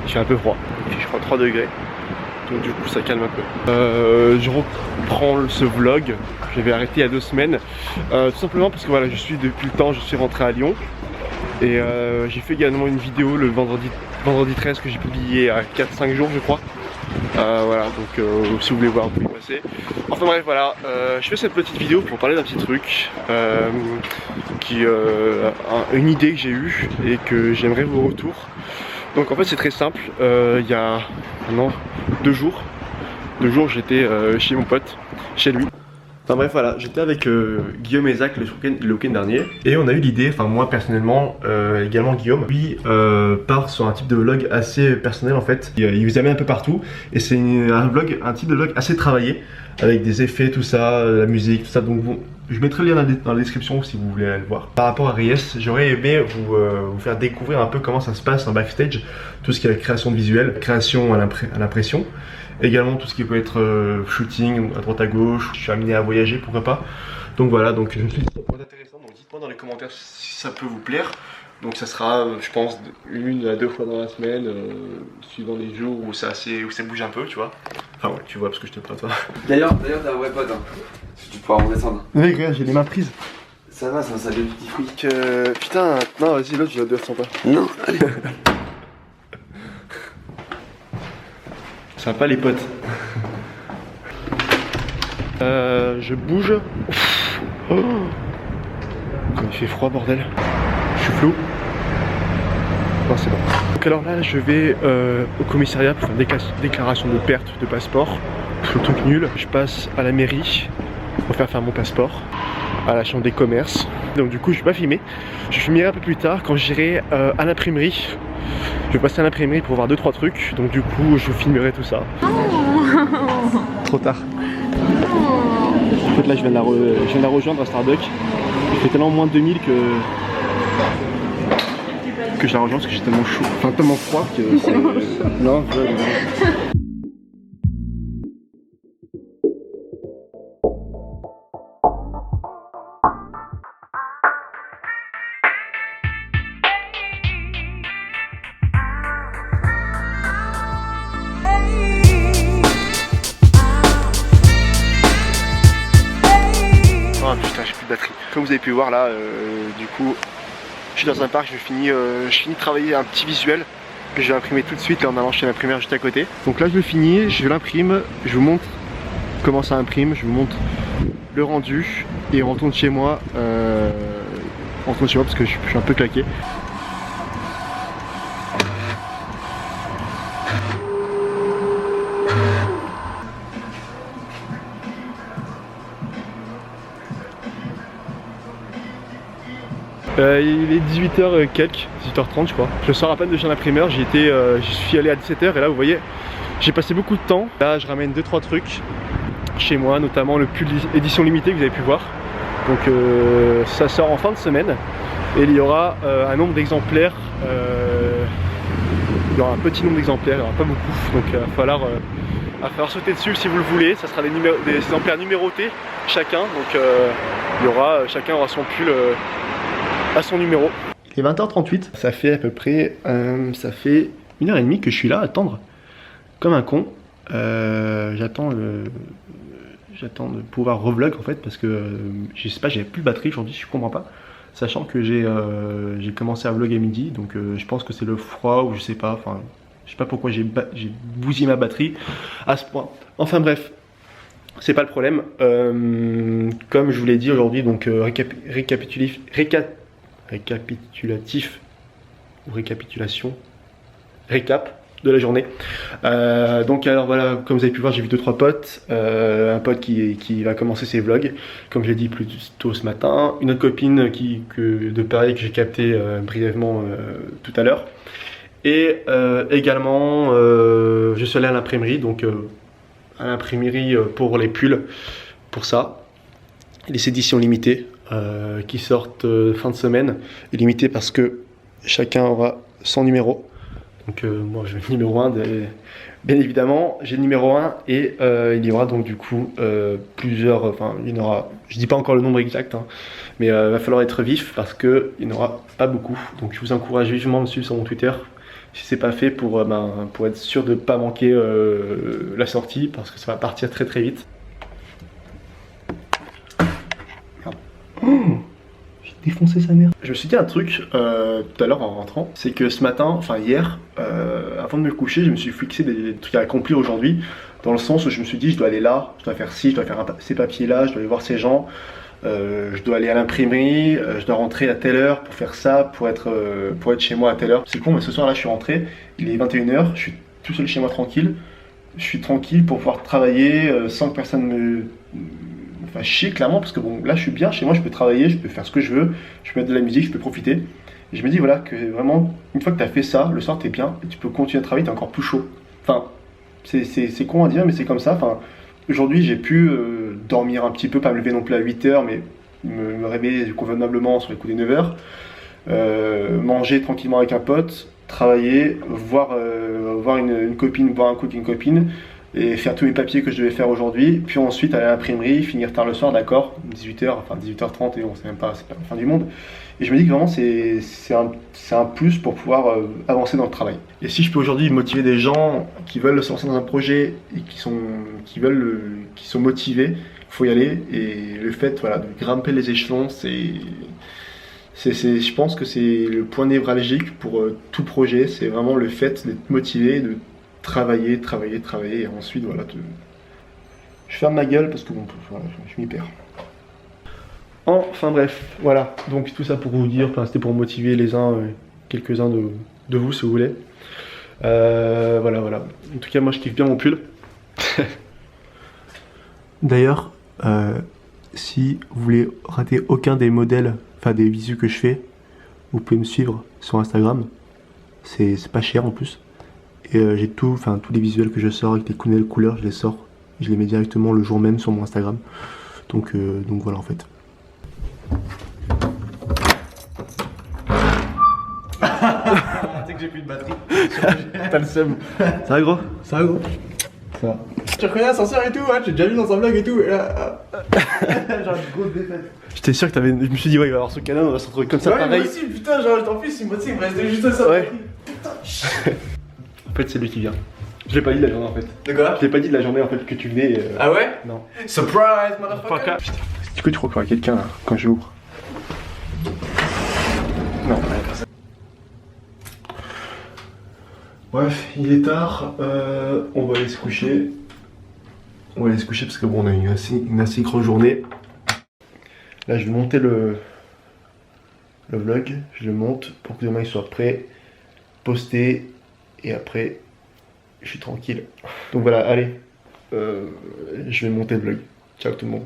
Il fait un peu froid, il fait je crois 3 degrés. Donc du coup ça calme un peu. Je reprends ce vlog, j'avais arrêté il y a 2 semaines. Tout simplement parce que voilà, je suis depuis le temps, je suis rentré à Lyon. Et j'ai fait également une vidéo le vendredi 13 que j'ai publié à 4-5 jours je crois. Voilà, donc si vous voulez voir, vous pouvez y passer. Enfin bref, voilà, je fais cette petite vidéo pour parler d'un petit truc une idée que j'ai eue et que j'aimerais vos retours. Donc en fait c'est très simple, il y a maintenant 2 jours j'étais chez mon pote, chez lui. Enfin bref voilà, j'étais avec Guillaume et Zach le week-end dernier et on a eu l'idée, enfin moi personnellement, également Guillaume, lui part sur un type de vlog assez personnel en fait. Il vous amène un peu partout et c'est un type de vlog assez travaillé avec des effets, tout ça, la musique, tout ça. Donc bon, je mettrai le lien dans la description si vous voulez aller le voir. Par rapport à Ries, j'aurais aimé vous faire découvrir un peu comment ça se passe en backstage, tout ce qui est la création de visuels, création à l'impression. Également tout ce qui peut être shooting à droite à gauche, je suis amené à voyager, pourquoi pas. Donc voilà, donc je me suis dit que ça pourrait être intéressant, donc dites-moi dans les commentaires si ça peut vous plaire. Donc ça sera, je pense, 1 à 2 fois dans la semaine, suivant les jours où ça bouge un peu, tu vois. Enfin ouais, tu vois parce que je te prends toi. D'ailleurs t'as un vrai pote, hein. Tu pourras redescendre. Mec, regarde, j'ai les mains prises. Ça va, c'est un sale petit fruit. Putain, non vas-y, l'autre je le descends pas. Non, allez. Sympa les potes. Je bouge. Oh. Comme il fait froid bordel. Je suis flou. Non c'est bon. Donc alors là je vais au commissariat pour faire une déclaration de perte de passeport. C'est le truc nul. Je passe à la mairie pour faire mon passeport. À la chambre des commerces. Donc du coup je vais pas filmer. Je filmerai un peu plus tard quand j'irai à l'imprimerie. Je vais passer à l'imprimerie pour voir 2-3 trucs. Donc du coup je filmerai tout ça. Trop tard. En fait là je viens de la rejoindre à Starbucks. Il fait tellement moins de 2000 que je la rejoins parce que j'ai tellement chaud. Enfin tellement froid que c'est... Non, oh putain, j'ai plus de batterie. Comme vous avez pu voir là, du coup, je suis dans un parc, je finis de travailler un petit visuel que je vais imprimer tout de suite là, en allant chez l'imprimeur juste à côté. Donc là je le finis, je l'imprime, je vous montre comment ça imprime, je vous montre le rendu et on retourne chez moi. Parce que je suis un peu claqué. Il est 18h quelques, 18h30 je crois. Je sors à peine de chez l'imprimeur, j'y suis allé à 17h et là vous voyez, j'ai passé beaucoup de temps. Là je ramène 2-3 trucs chez moi, notamment le pull édition limitée que vous avez pu voir. Donc ça sort en fin de semaine et il y aura un nombre d'exemplaires, il y aura un petit nombre d'exemplaires, il n'y aura pas beaucoup, donc il va falloir sauter dessus si vous le voulez. Ça sera des exemplaires numérotés chacun, donc chacun aura son pull à son numéro. Il est 20h38, ça fait à peu près 1h30 que je suis là à attendre comme un con. J'attends de pouvoir revlog en fait parce que je sais pas, j'avais plus de batterie aujourd'hui, je comprends pas, sachant que j'ai commencé à vlog à midi, donc je pense que c'est le froid ou je sais pas, enfin je sais pas pourquoi j'ai bousillé ma batterie à ce point. Enfin bref, c'est pas le problème. Comme je vous l'ai dit aujourd'hui, donc récap de la journée. Donc alors voilà, comme vous avez pu voir, j'ai vu 2-3 potes. Un pote qui va commencer ses vlogs, comme je l'ai dit plus tôt ce matin. Une autre copine de Paris que j'ai capté brièvement tout à l'heure. Et également, je suis allé à l'imprimerie, donc à l'imprimerie pour les pulls, pour ça. Les éditions limitées qui sortent fin de semaine, et limitées parce que chacun aura son numéro. Donc moi j'ai le numéro 1, bien évidemment, j'ai le numéro 1 et il y aura donc du coup plusieurs, enfin il y en aura, je dis pas encore le nombre exact, hein, mais va falloir être vif parce qu'il n'y en aura pas beaucoup. Donc je vous encourage vivement à me suivre sur mon Twitter, si c'est pas fait pour être sûr de ne pas manquer la sortie, parce que ça va partir très très vite. J'ai défoncé sa mère. Je me suis dit un truc tout à l'heure en rentrant, c'est que ce matin, enfin hier, avant de me coucher, je me suis fixé des trucs à accomplir aujourd'hui, dans le sens où je me suis dit je dois aller là, je dois faire ci, je dois faire ces papiers là, je dois aller voir ces gens, je dois aller à l'imprimerie, je dois rentrer à telle heure pour faire ça, pour être chez moi à telle heure. C'est con, mais ce soir là je suis rentré, il est 21h, je suis tout seul chez moi tranquille, je suis tranquille pour pouvoir travailler sans que personne me chier clairement, parce que bon là je suis bien chez moi, je peux travailler, je peux faire ce que je veux, je peux mettre de la musique, je peux profiter. Et je me dis voilà que vraiment une fois que tu as fait ça, le soir t'es bien et tu peux continuer à travailler, t'es encore plus chaud. Enfin c'est con à dire mais c'est comme ça. Enfin aujourd'hui j'ai pu dormir un petit peu, pas me lever non plus à 8h mais me réveiller convenablement sur les coups des 9h, manger tranquillement avec un pote, travailler, voir une copine, boire un coup avec une copine, et faire tous mes papiers que je devais faire aujourd'hui, puis ensuite aller à l'imprimerie, finir tard le soir, d'accord, 18h, enfin 18h30, et on sait même pas, c'est pas la fin du monde. Et je me dis que vraiment c'est un plus pour pouvoir avancer dans le travail. Et si je peux aujourd'hui motiver des gens qui veulent se lancer dans un projet et qui sont motivés, il faut y aller. Et le fait voilà, de grimper les échelons, je pense que c'est le point névralgique pour tout projet, c'est vraiment le fait d'être motivé, de travailler, et ensuite voilà, je ferme ma gueule parce que bon, voilà, je m'y perds. Enfin bref, voilà, donc tout ça pour vous dire, c'était pour motiver les uns, quelques-uns de vous si vous voulez. Voilà. En tout cas moi je kiffe bien mon pull. D'ailleurs, si vous voulez rater aucun des modèles, enfin des visus que je fais, vous pouvez me suivre sur Instagram, c'est pas cher en plus. Et j'ai tous les visuels que je sors avec les nouvelles couleurs, je les sors, je les mets directement le jour même sur mon Instagram. Donc voilà en fait. Tu sais que j'ai plus de batterie. T'as le seum. Ça va gros? Ça va gros? Ça va. Tu reconnais l'ascenseur et tout, hein, j'ai déjà vu dans un vlog et tout, et là... genre une grosse défaite. J'étais sûr que je me suis dit ouais il va y avoir ce canon, on va se retrouver comme ça pareil. Moi aussi, putain, genre en plus il me restait juste ça. Ouais. En fait c'est lui qui vient. Je l'ai pas dit de la journée en fait. De quoi? Je l'ai pas dit de la journée en fait que tu venais. Ah ouais? Non. Surprise, motherfucker! Du coup tu crois qu'il y aura quelqu'un là quand j'ouvre? Non. Bref, il est tard, on va aller se coucher. Parce que bon on a eu une assez grosse journée. Là je vais monter le vlog, je le monte pour que demain il soit prêt, posté, et après je suis tranquille. Donc voilà, allez, je vais monter le vlog. Ciao tout le monde.